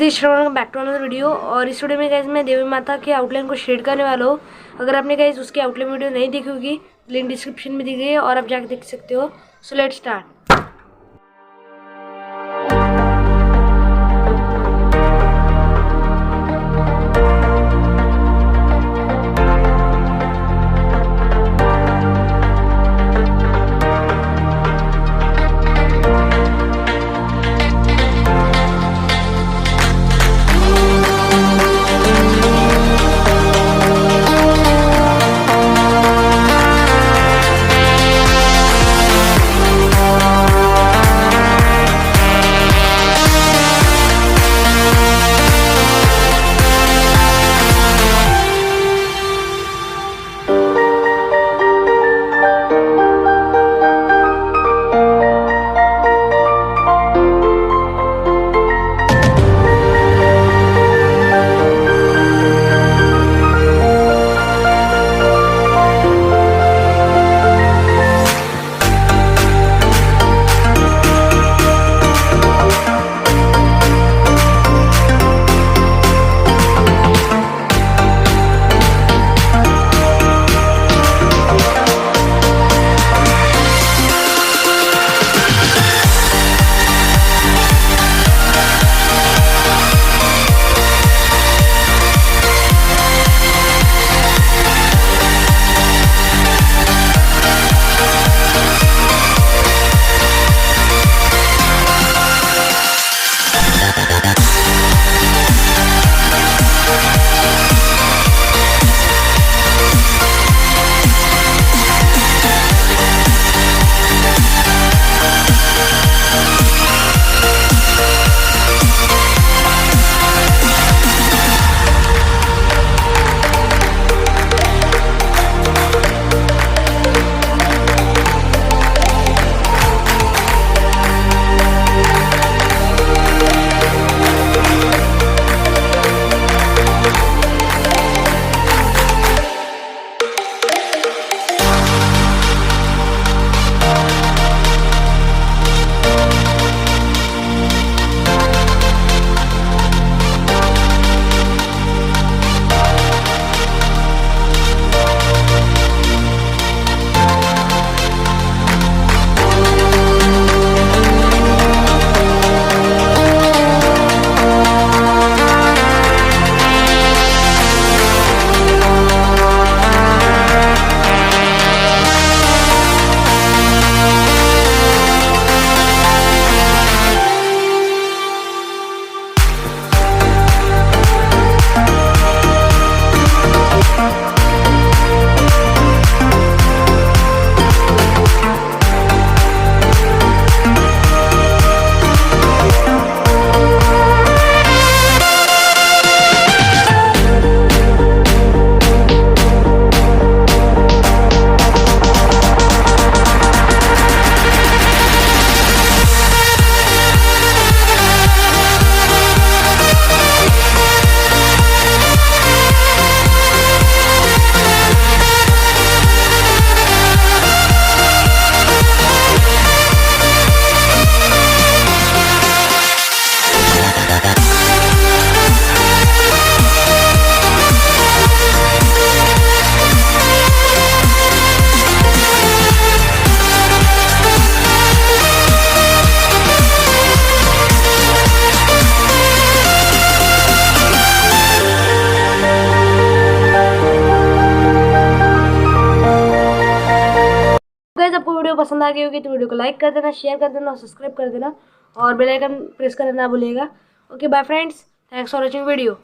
Back to another video. और इस video में गाइस मैं देवी माता के आउटलाइन को शेड करने वाला हूँ। अगर आपने गाइस उसकी आउटलाइन वीडियो नहीं देखी होगी, लिंक डिस्क्रिप्शन में दी गई है और आप जाकर देख सकते हो। So let's start. गाइस आपको वीडियो पसंद आ गई होगी तो वीडियो को लाइक कर देना, शेयर कर देना और सब्सक्राइब कर देना और बेल आइकन प्रेस करना ना भूलिएगा। Okay bye friends, thanks for watching video.